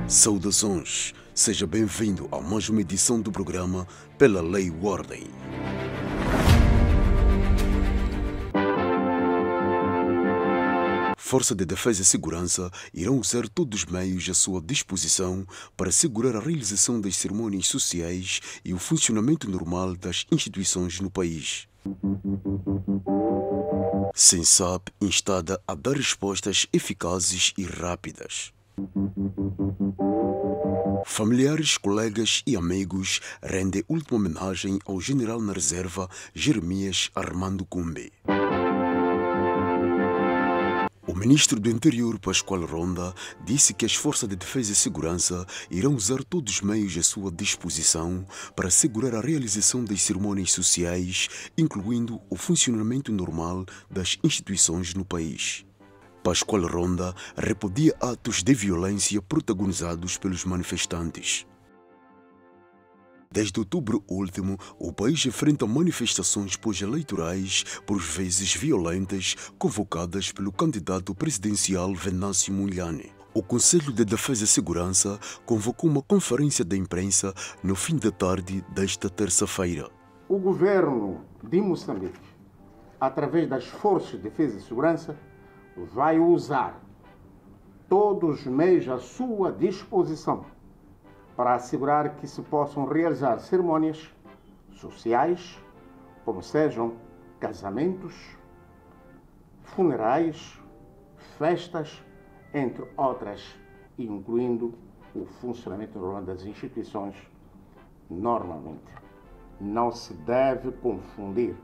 Saudações, seja bem-vindo a mais uma edição do programa Pela Lei e Ordem. Força de Defesa e Segurança irão usar todos os meios à sua disposição para assegurar a realização das cerimônias sociais e o funcionamento normal das instituições no país. SENSAP instada a dar respostas eficazes e rápidas. Familiares, colegas e amigos rendem última homenagem ao general na reserva Jeremias Armando Cumbe. O ministro do Interior, Pascoal Ronda, disse que as Forças de Defesa e Segurança irão usar todos os meios à sua disposição para assegurar a realização das cerimônias sociais, incluindo o funcionamento normal das instituições no país. Pascoal Ronda repudia atos de violência protagonizados pelos manifestantes. Desde outubro último, o país enfrenta manifestações pós-eleitorais, por vezes violentas, convocadas pelo candidato presidencial Venâncio Mondlane. O Conselho de Defesa e Segurança convocou uma conferência de imprensa no fim da tarde desta terça-feira. O governo de Moçambique, através das Forças de Defesa e Segurança, vai usar todos os meios à sua disposição para assegurar que se possam realizar cerimônias sociais, como sejam casamentos, funerais, festas, entre outras, incluindo o funcionamento normal das instituições normalmente. Não se deve confundir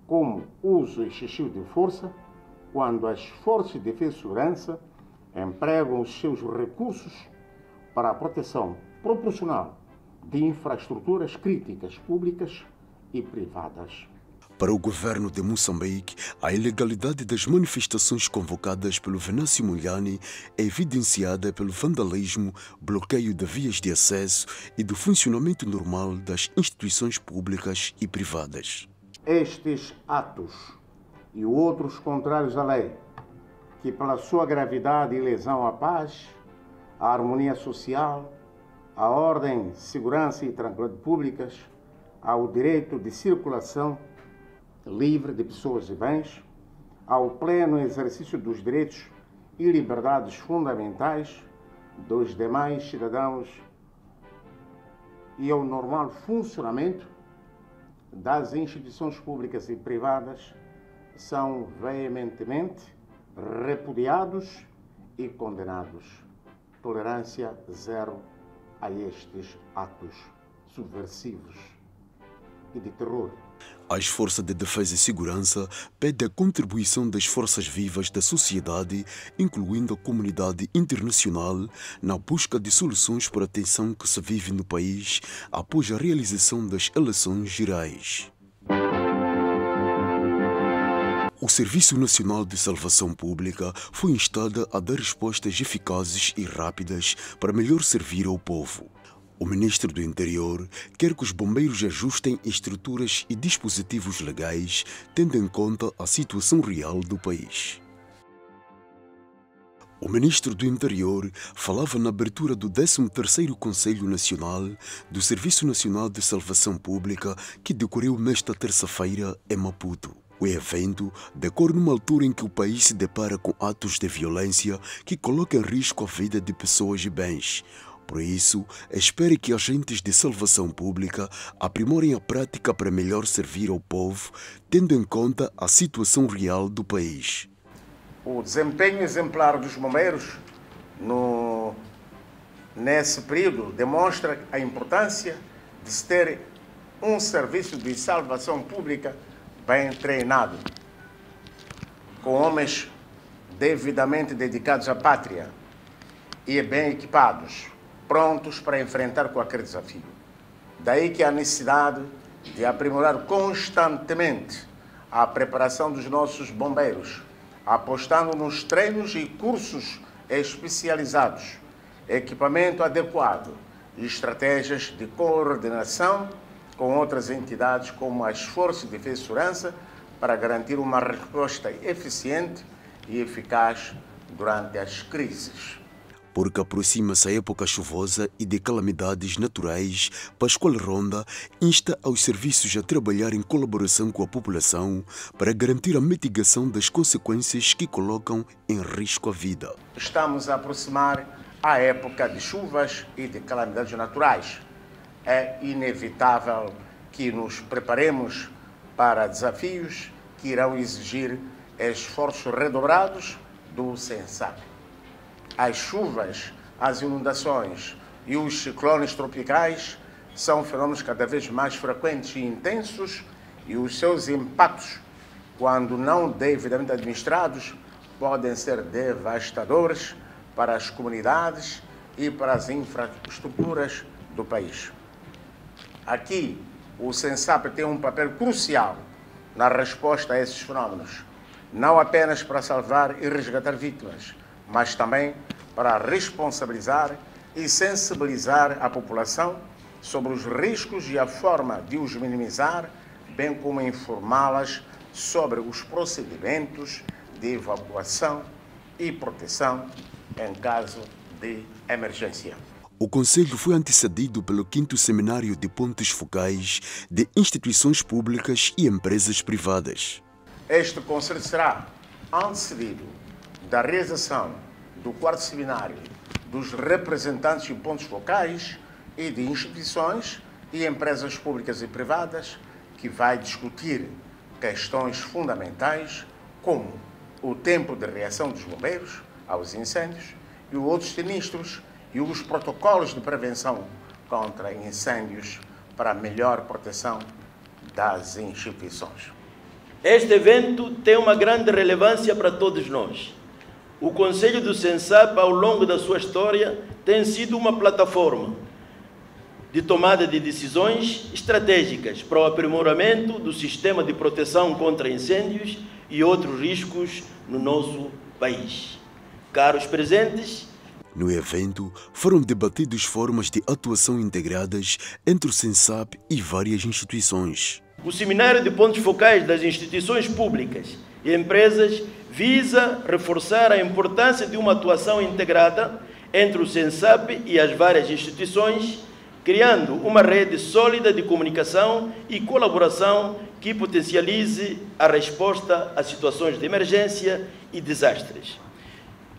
como uso excessivo de força quando as Forças de Defesa e Segurança empregam os seus recursos para a proteção proporcional de infraestruturas críticas públicas e privadas. Para o governo de Moçambique, a ilegalidade das manifestações convocadas pelo Venâncio Mondlane é evidenciada pelo vandalismo, bloqueio de vias de acesso e do funcionamento normal das instituições públicas e privadas. Estes atos e outros contrários à lei, que pela sua gravidade e lesão à paz, à harmonia social, à ordem, segurança e tranquilidade públicas, ao direito de circulação livre de pessoas e bens, ao pleno exercício dos direitos e liberdades fundamentais dos demais cidadãos e ao normal funcionamento das instituições públicas e privadas, são veementemente repudiados e condenados. Tolerância zero a estes atos subversivos e de terror. As Forças de Defesa e Segurança pedem a contribuição das forças vivas da sociedade, incluindo a comunidade internacional, na busca de soluções para a tensão que se vive no país após a realização das eleições gerais. O Serviço Nacional de Salvação Pública foi instado a dar respostas eficazes e rápidas para melhor servir ao povo. O ministro do Interior quer que os bombeiros ajustem estruturas e dispositivos legais, tendo em conta a situação real do país. O ministro do Interior falava na abertura do 13º Conselho Nacional do Serviço Nacional de Salvação Pública, que decorreu nesta terça-feira em Maputo. O evento decorre numa altura em que o país se depara com atos de violência que colocam em risco a vida de pessoas e bens. Por isso, espere que agentes de salvação pública aprimorem a prática para melhor servir ao povo, tendo em conta a situação real do país. O desempenho exemplar dos bombeiros nesse período demonstra a importância de se ter um serviço de salvação pública bem treinado, com homens devidamente dedicados à pátria e bem equipados, prontos para enfrentar qualquer desafio. Daí que a necessidade de aprimorar constantemente a preparação dos nossos bombeiros, apostando nos treinos e cursos especializados, equipamento adequado e estratégias de coordenação com outras entidades como as Forças de Defesa e Segurança para garantir uma resposta eficiente e eficaz durante as crises. Porque aproxima-se a época chuvosa e de calamidades naturais, Pascoal Ronda insta aos serviços a trabalhar em colaboração com a população para garantir a mitigação das consequências que colocam em risco a vida. Estamos a aproximar a época de chuvas e de calamidades naturais. É inevitável que nos preparemos para desafios que irão exigir esforços redobrados do SENSAP. As chuvas, as inundações e os ciclones tropicais são fenômenos cada vez mais frequentes e intensos e os seus impactos, quando não devidamente administrados, podem ser devastadores para as comunidades e para as infraestruturas do país. Aqui, o SENSAP tem um papel crucial na resposta a esses fenômenos, não apenas para salvar e resgatar vítimas, mas também para responsabilizar e sensibilizar a população sobre os riscos e a forma de os minimizar, bem como informá-las sobre os procedimentos de evacuação e proteção em caso de emergência. O Conselho foi antecedido pelo 5º Seminário de Pontos Focais de Instituições Públicas e Empresas Privadas. Este Conselho será antecedido da realização do 4º Seminário dos Representantes de Pontos Focais e de Instituições e Empresas Públicas e Privadas, que vai discutir questões fundamentais como o tempo de reação dos bombeiros aos incêndios e outros sinistros e os protocolos de prevenção contra incêndios para melhor proteção das instituições. Este evento tem uma grande relevância para todos nós. O Conselho do SENSAP, ao longo da sua história, tem sido uma plataforma de tomada de decisões estratégicas para o aprimoramento do sistema de proteção contra incêndios e outros riscos no nosso país. Caros presentes, no evento, foram debatidas formas de atuação integradas entre o SENSAP e várias instituições. O Seminário de Pontos Focais das Instituições Públicas e Empresas visa reforçar a importância de uma atuação integrada entre o SENSAP e as várias instituições, criando uma rede sólida de comunicação e colaboração que potencialize a resposta a situações de emergência e desastres.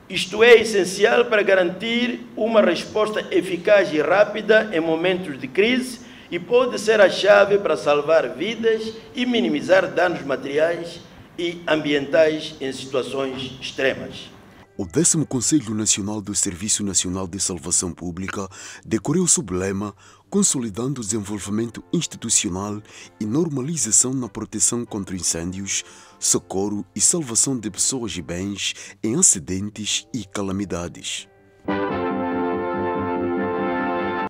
Isto é essencial para garantir uma resposta eficaz e rápida em momentos de crise e pode ser a chave para salvar vidas e minimizar danos materiais e ambientais em situações extremas. O 10º Conselho Nacional do Serviço Nacional de Salvação Pública decorreu sob o lema Consolidando o Desenvolvimento Institucional e Normalização na Proteção contra Incêndios, Socorro e Salvação de Pessoas e Bens em Acidentes e Calamidades.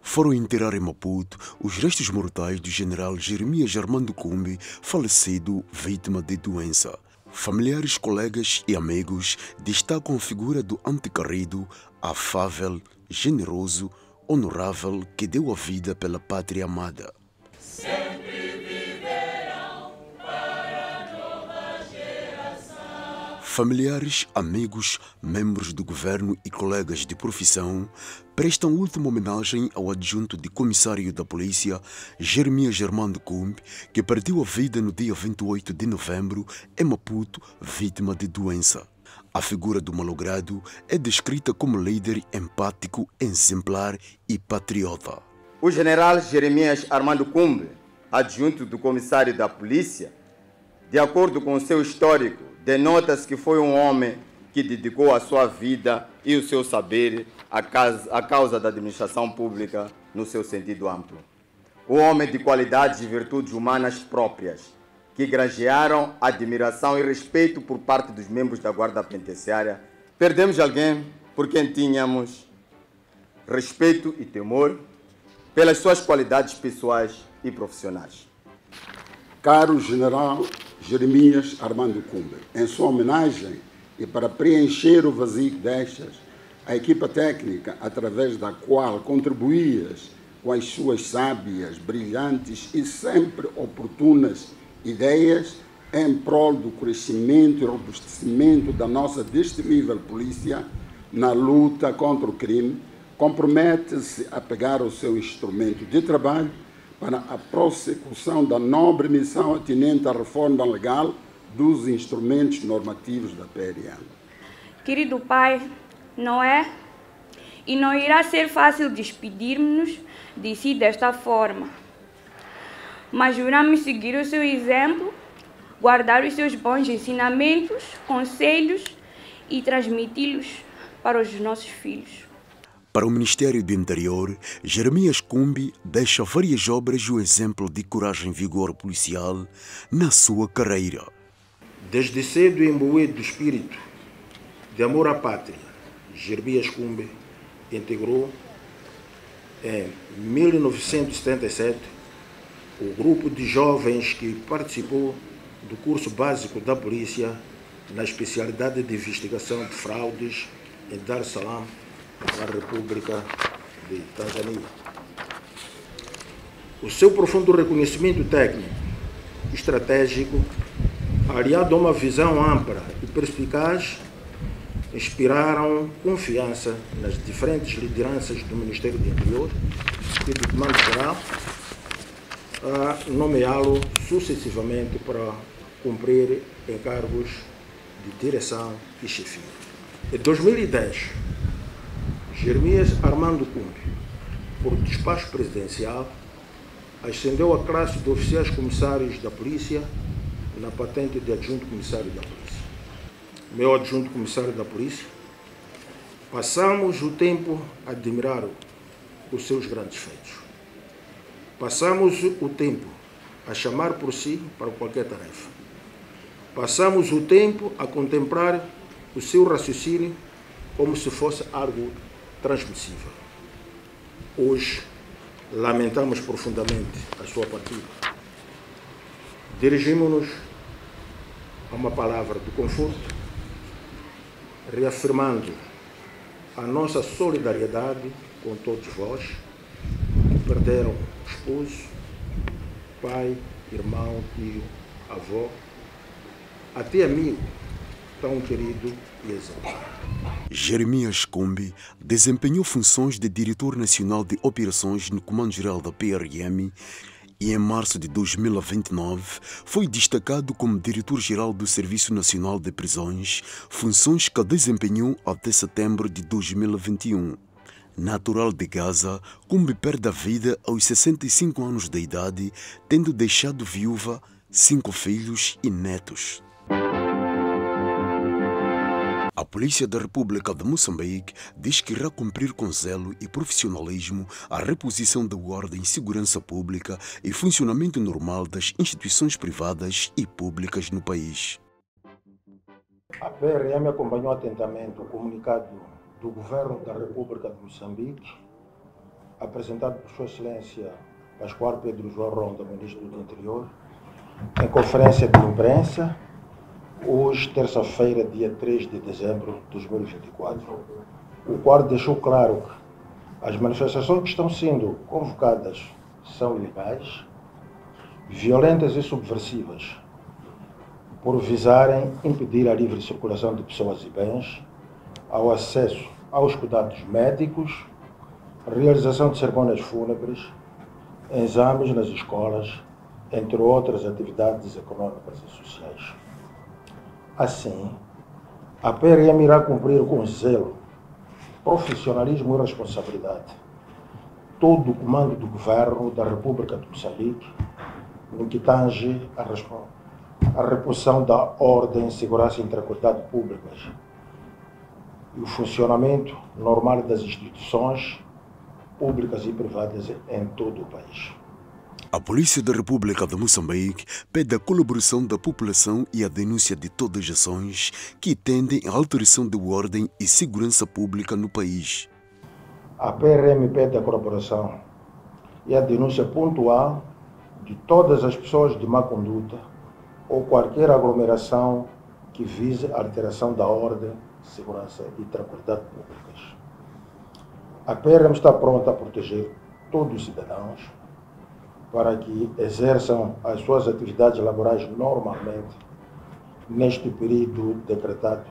Foram enterrar em Maputo os restos mortais do general Jeremias Armando Cumbe, falecido vítima de doença. Familiares, colegas e amigos destacam a figura do antequerido, afável, generoso, honorável que deu a vida pela pátria amada. Sempre viverão para a nova geração. Familiares, amigos, membros do governo e colegas de profissão prestam última homenagem ao adjunto de comissário da polícia, Jeremias Armando Cumbe, que perdeu a vida no dia 28 de novembro em Maputo, vítima de doença. A figura do malogrado é descrita como líder empático, exemplar e patriota. O general Jeremias Armando Cumbe, adjunto do comissário da polícia, de acordo com o seu histórico, denota-se que foi um homem que dedicou a sua vida e o seu saber à causa da administração pública no seu sentido amplo. Um homem de qualidades e virtudes humanas próprias, que granjearam admiração e respeito por parte dos membros da Guarda Penitenciária. Perdemos alguém por quem tínhamos respeito e temor pelas suas qualidades pessoais e profissionais. Caro General Jeremias Armando Cumbe, em sua homenagem e para preencher o vazio que deixas, a equipa técnica através da qual contribuías com as suas sábias, brilhantes e sempre oportunas ideias em prol do crescimento e robustecimento da nossa destemível polícia na luta contra o crime, compromete-se a pegar o seu instrumento de trabalho para a prossecução da nobre missão atinente à reforma legal dos instrumentos normativos da PRM. Querido pai, não é? E não irá ser fácil despedirmos de si desta forma. Mas juramos seguir o seu exemplo, guardar os seus bons ensinamentos, conselhos e transmiti-los para os nossos filhos. Para o Ministério do Interior, Jeremias Cumbe deixa várias obras e o exemplo de coragem e vigor policial na sua carreira. Desde cedo imbuído do espírito de amor à pátria, Jeremias Cumbe integrou em 1977 o grupo de jovens que participou do curso básico da polícia na especialidade de investigação de fraudes em Dar es Salaam, na República de Tanzânia. O seu profundo reconhecimento técnico e estratégico, aliado a uma visão ampla e perspicaz, inspiraram confiança nas diferentes lideranças do Ministério do Interior e do Comando-Geral a nomeá-lo sucessivamente para cumprir encargos de direção e chefia. Em 2010, Jeremias Armando Cumbe, por despacho presidencial, ascendeu à classe de oficiais comissários da polícia na patente de adjunto comissário da polícia. Meu adjunto comissário da polícia, passamos o tempo a admirar os seus grandes feitos. Passamos o tempo a chamar por si para qualquer tarefa. Passamos o tempo a contemplar o seu raciocínio como se fosse algo transmissível. Hoje, lamentamos profundamente a sua partida. Dirigimos-nos a uma palavra de conforto, reafirmando a nossa solidariedade com todos vós que perderam esposo, pai, irmão, tio, avó, até amigo tão querido e exemplar. Jeremias Cumbe desempenhou funções de Diretor Nacional de Operações no Comando-Geral da PRM e em março de 2029 foi destacado como Diretor-Geral do Serviço Nacional de Prisões, funções que desempenhou até setembro de 2021. Natural de Gaza, Cumbe perde a vida aos 65 anos de idade, tendo deixado viúva 5 filhos e netos. A Polícia da República de Moçambique diz que irá cumprir com zelo e profissionalismo a reposição da ordem, segurança pública e funcionamento normal das instituições privadas e públicas no país. A PRM acompanhou atentamente o comunicado do Governo da República de Moçambique, apresentado por Sua Excelência Pascoal Pedro João Ronda, Ministro do Interior, em conferência de imprensa, hoje, terça-feira, dia 3 de dezembro de 2024, o qual deixou claro que as manifestações que estão sendo convocadas são ilegais, violentas e subversivas, por visarem impedir a livre circulação de pessoas e bens, ao acesso aos cuidados médicos, realização de cerimônias fúnebres, exames nas escolas, entre outras atividades econômicas e sociais. Assim, a PRM irá cumprir com zelo, profissionalismo e responsabilidade todo o comando do Governo da República de Moçambique no que tange a reposição da ordem, segurança e tranquilidade públicas e o funcionamento normal das instituições públicas e privadas em todo o país. A Polícia da República de Moçambique pede a colaboração da população e a denúncia de todas as ações que tendem à alteração de ordem e segurança pública no país. A PRM pede a colaboração e a denúncia pontual de todas as pessoas de má conduta ou qualquer aglomeração que vise a alteração da ordem, segurança e tranquilidade públicas. A PRM está pronta a proteger todos os cidadãos para que exerçam as suas atividades laborais normalmente neste período decretado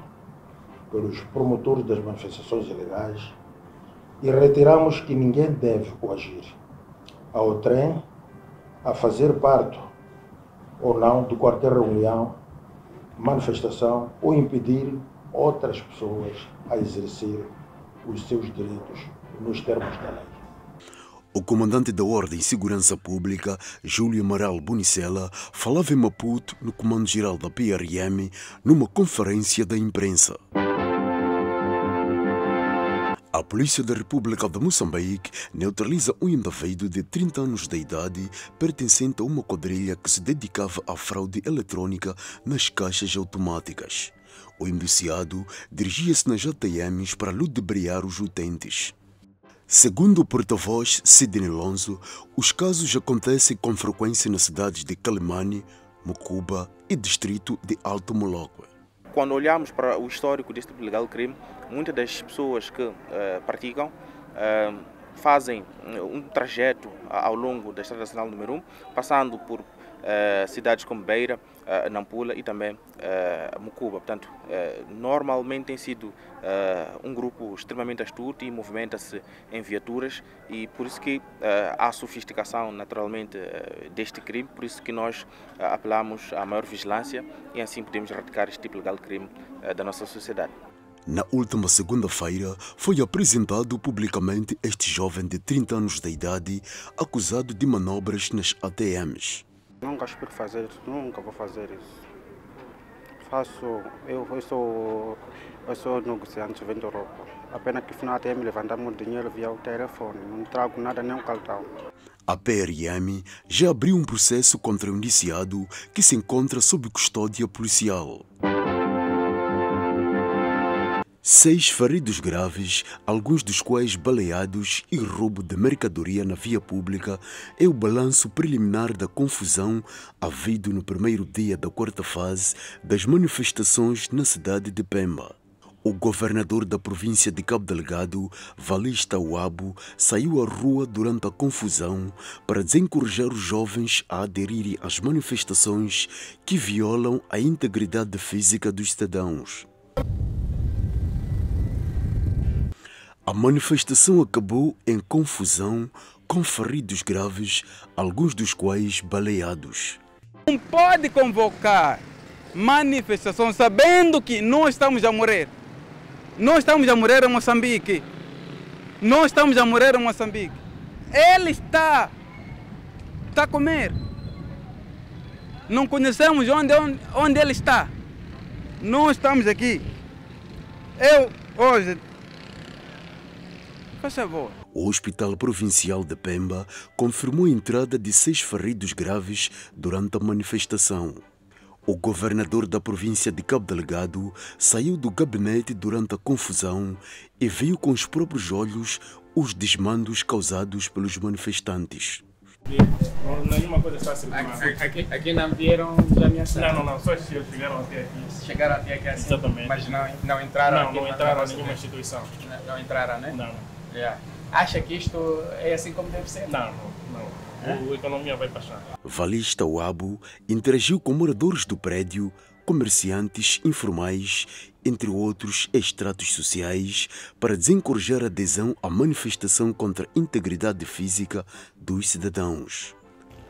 pelos promotores das manifestações ilegais e retiramos que ninguém deve coagir ao trem a fazer parte ou não de qualquer reunião, manifestação ou impedir outras pessoas a exercer os seus direitos nos termos da lei. O comandante da Ordem e Segurança Pública, Júlio Amaral Bonicella, falava em Maputo, no Comando-Geral da PRM, numa conferência da imprensa. A Polícia da República de Moçambique neutraliza um indivíduo de 30 anos de idade pertencente a uma quadrilha que se dedicava à fraude eletrônica nas caixas automáticas. O indiciado dirigia-se nas ATMs para ludibriar os utentes. Segundo o porta-voz Sidney Lonzo, os casos acontecem com frequência nas cidades de Quelimane, Mucuba e distrito de Alto Moloque. Quando olhamos para o histórico deste tipo de legal crime, muitas das pessoas que praticam fazem um trajeto ao longo da Estrada Nacional número 1, passando por cidades como Beira, Nampula e também Mucuba. Portanto, normalmente tem sido um grupo extremamente astuto e movimenta-se em viaturas e por isso que há sofisticação naturalmente deste crime, por isso que nós apelamos à maior vigilância e assim podemos erradicar este tipo de legal crime da nossa sociedade. Na última segunda-feira, foi apresentado publicamente este jovem de 30 anos de idade, acusado de manobras nas ATMs. Nunca espero fazer isso, nunca vou fazer isso. Eu sou negociante, vendo roupa. Apenas que no ATM levantamos dinheiro via o telefone, não trago nada, nem um cartão. A PRM já abriu um processo contra o indiciado que se encontra sob custódia policial. 6 feridos graves, alguns dos quais baleados e roubo de mercadoria na via pública, é o balanço preliminar da confusão havido no primeiro dia da quarta fase das manifestações na cidade de Pemba. O governador da província de Cabo Delgado, Valista Uabo, saiu à rua durante a confusão para desencorajar os jovens a aderirem às manifestações que violam a integridade física dos cidadãos. A manifestação acabou em confusão, com feridos graves, alguns dos quais baleados. Não pode convocar manifestação sabendo que nós estamos a morrer. Nós estamos a morrer em Moçambique. Nós estamos a morrer em Moçambique. Ele está a comer. Não conhecemos onde ele está. Nós estamos aqui. Eu hoje... Por favor. O Hospital Provincial de Pemba confirmou a entrada de 6 feridos graves durante a manifestação. O governador da província de Cabo Delgado saiu do gabinete durante a confusão e viu com os próprios olhos os desmandos causados pelos manifestantes. Nenhuma coisa está a ser aqui não vieram de ameaçar? Não, só eles chegaram até aqui. Chegaram até aqui assim? Exatamente. Mas não entraram? Não entraram em nenhuma instituição. Não entraram, né? Não. Yeah. Acha que isto é assim como deve ser? Não. A economia vai passar. Valista Uabo interagiu com moradores do prédio, comerciantes informais, entre outros estratos sociais, para desencorajar a adesão à manifestação contra a integridade física dos cidadãos.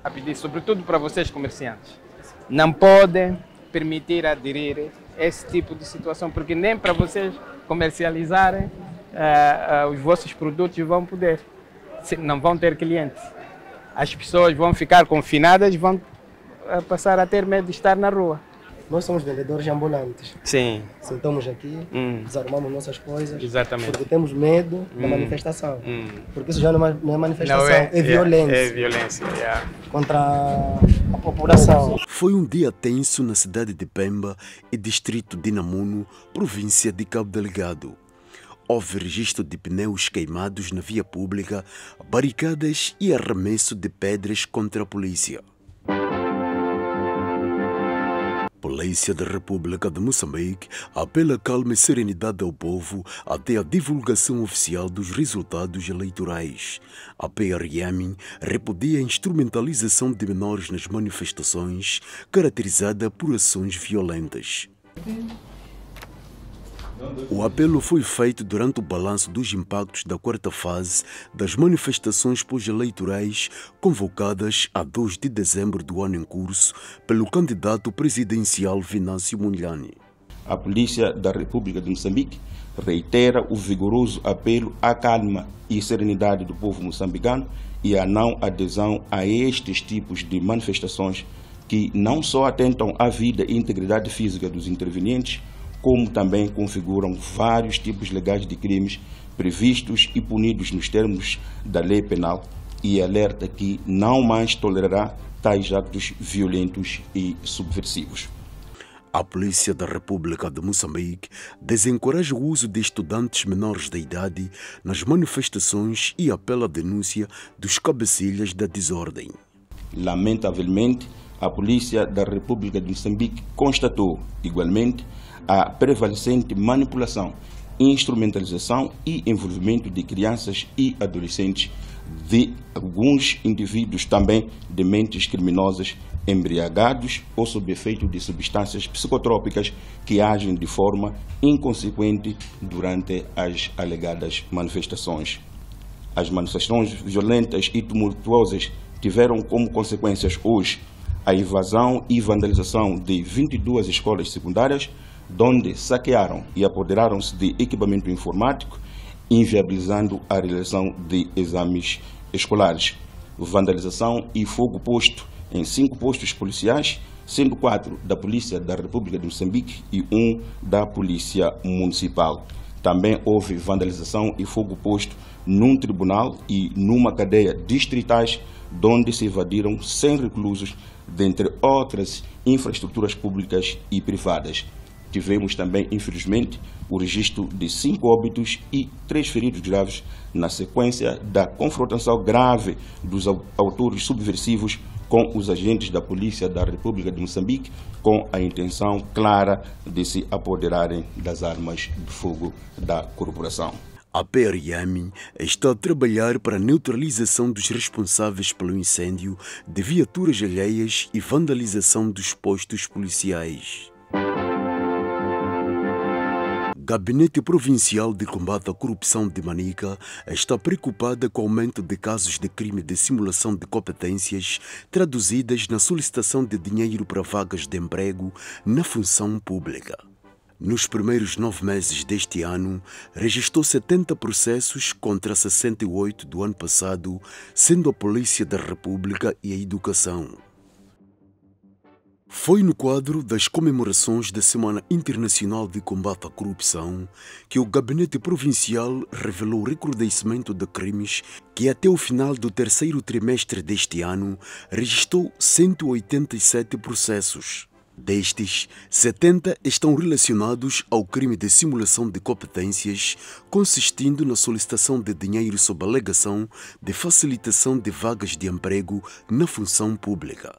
A pedir, sobretudo para vocês comerciantes, não podem permitir aderir a esse tipo de situação, porque nem para vocês comercializarem os vossos produtos vão poder, não vão ter clientes. As pessoas vão ficar confinadas e vão passar a ter medo de estar na rua. Nós somos vendedores ambulantes. Sim. Sentamos aqui, desarmamos nossas coisas. Exatamente. Porque temos medo da manifestação. Porque isso já não é manifestação, é violência. É violência, contra a população. Foi um dia tenso na cidade de Pemba e distrito de Namuno, província de Cabo Delgado. Houve registro de pneus queimados na via pública, barricadas e arremesso de pedras contra a polícia. Polícia da República de Moçambique apela calma e serenidade ao povo até a divulgação oficial dos resultados eleitorais. A PRM repudia a instrumentalização de menores nas manifestações, caracterizada por ações violentas. O apelo foi feito durante o balanço dos impactos da quarta fase das manifestações pós-eleitorais convocadas a 2 de dezembro do ano em curso pelo candidato presidencial Venâncio Mondlane. A Polícia da República de Moçambique reitera o vigoroso apelo à calma e serenidade do povo moçambicano e à não adesão a estes tipos de manifestações que não só atentam à vida e integridade física dos intervenientes, como também configuram vários tipos legais de crimes previstos e punidos nos termos da lei penal, e alerta que não mais tolerará tais atos violentos e subversivos. A Polícia da República de Moçambique desencoraja o uso de estudantes menores de idade nas manifestações e apela à denúncia dos cabecilhas da desordem. Lamentavelmente, a Polícia da República de Moçambique constatou, igualmente, a prevalecente manipulação, instrumentalização e envolvimento de crianças e adolescentes de alguns indivíduos também de mentes criminosas, embriagados ou sob efeito de substâncias psicotrópicas que agem de forma inconsequente durante as alegadas manifestações. As manifestações violentas e tumultuosas tiveram como consequências hoje a invasão e vandalização de 22 escolas secundárias, onde saquearam e apoderaram-se de equipamento informático, inviabilizando a realização de exames escolares. Vandalização e fogo posto em 5 postos policiais, sendo 4 da Polícia da República de Moçambique e 1 da Polícia Municipal. Também houve vandalização e fogo posto num tribunal e numa cadeia distritais, onde se evadiram 100 reclusos, dentre outras infraestruturas públicas e privadas. Tivemos também, infelizmente, o registro de 5 óbitos e 3 feridos graves na sequência da confrontação grave dos autores subversivos com os agentes da Polícia da República de Moçambique, com a intenção clara de se apoderarem das armas de fogo da corporação. A PRM está a trabalhar para a neutralização dos responsáveis pelo incêndio de viaturas alheias e vandalização dos postos policiais. Gabinete Provincial de Combate à Corrupção de Manica está preocupada com o aumento de casos de crime de simulação de competências traduzidas na solicitação de dinheiro para vagas de emprego na função pública. Nos primeiros 9 meses deste ano, registrou 70 processos contra 68 do ano passado, sendo a Polícia da República e a Educação. Foi no quadro das comemorações da Semana Internacional de Combate à Corrupção que o Gabinete Provincial revelou o recrudescimento de crimes que até o final do terceiro trimestre deste ano registrou 187 processos. Destes, 70 estão relacionados ao crime de simulação de competências, consistindo na solicitação de dinheiro sob alegação de facilitação de vagas de emprego na função pública.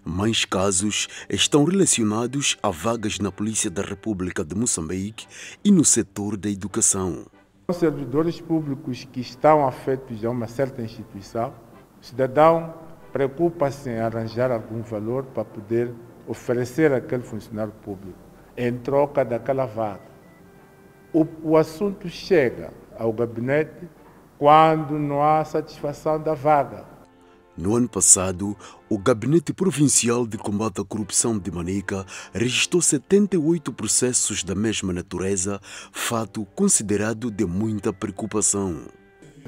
Mais casos estão relacionados a vagas na Polícia da República de Moçambique e no setor da educação. Os servidores públicos que estão afetos a uma certa instituição, o cidadão preocupa-se em arranjar algum valor para poder oferecer àquele funcionário público em troca daquela vaga. O assunto chega ao gabinete quando não há satisfação da vaga. No ano passado, o Gabinete Provincial de Combate à Corrupção de Manica registrou 78 processos da mesma natureza, fato considerado de muita preocupação.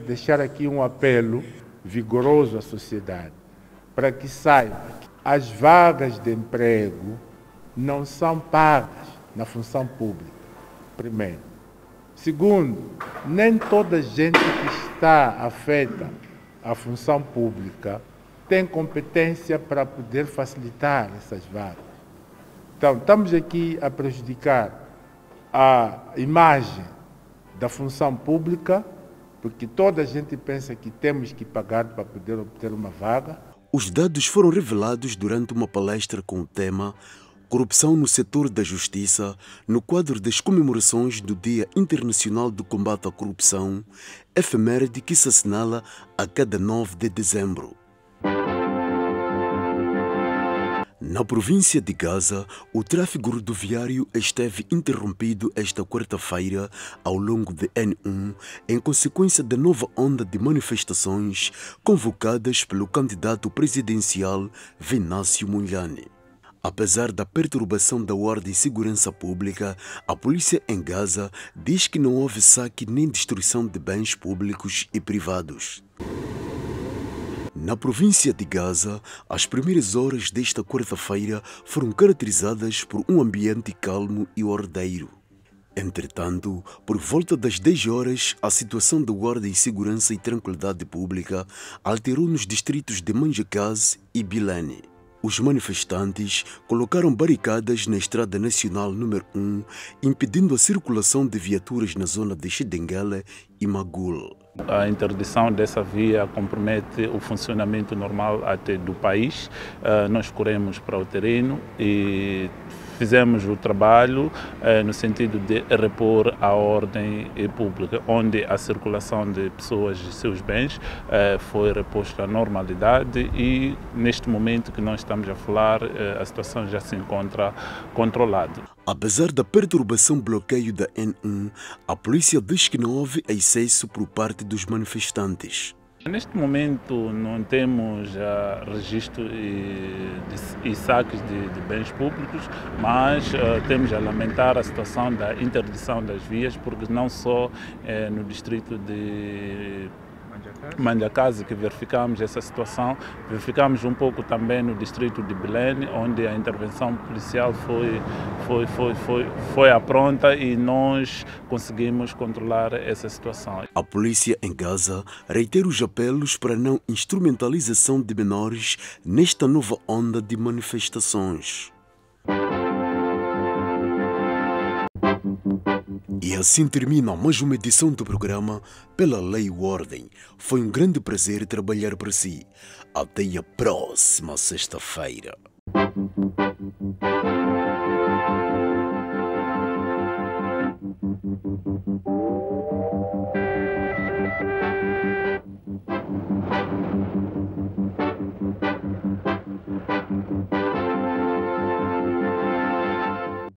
Deixar aqui um apelo vigoroso à sociedade, para que saiba que as vagas de emprego não são pagas na função pública, primeiro. Segundo, nem toda a gente que está afeta à função pública tem competência para poder facilitar essas vagas. Então, estamos aqui a prejudicar a imagem da função pública, porque toda a gente pensa que temos que pagar para poder obter uma vaga. Os dados foram revelados durante uma palestra com o tema corrupção no setor da justiça, no quadro das comemorações do Dia Internacional do Combate à Corrupção, efeméride que se assinala a cada 9 de dezembro. Na província de Gaza, o tráfego rodoviário esteve interrompido esta quarta-feira ao longo de N1 em consequência da nova onda de manifestações convocadas pelo candidato presidencial Venâncio Mondlane. Apesar da perturbação da ordem e segurança pública, a polícia em Gaza diz que não houve saque nem destruição de bens públicos e privados. Na província de Gaza, as primeiras horas desta quarta-feira foram caracterizadas por um ambiente calmo e ordeiro. Entretanto, por volta das 10 horas, a situação da ordem e segurança e tranquilidade pública alterou nos distritos de Manjacaz e Bilene. Os manifestantes colocaram barricadas na Estrada Nacional número 1, impedindo a circulação de viaturas na zona de Xidengele e Magul. A interdição dessa via compromete o funcionamento normal até do país. Nós corremos para o terreno e fizemos o trabalho no sentido de repor a ordem pública, onde a circulação de pessoas e seus bens foi reposta à normalidade e neste momento que nós estamos a falar, a situação já se encontra controlada. Apesar da perturbação bloqueio da N1, a polícia diz que não houve excesso por parte dos manifestantes. Neste momento não temos registro e saques de bens públicos, mas temos a lamentar a situação da interdição das vias, porque não só no distrito de Manjacaz que verificamos essa situação, verificamos um pouco também no distrito de Bilene, onde a intervenção policial foi à pronta e nós conseguimos controlar essa situação. A polícia em Gaza reitera os apelos para a não instrumentalização de menores nesta nova onda de manifestações. E assim termina mais uma edição do programa Pela Lei e Ordem. Foi um grande prazer trabalhar para si. Até a próxima sexta-feira.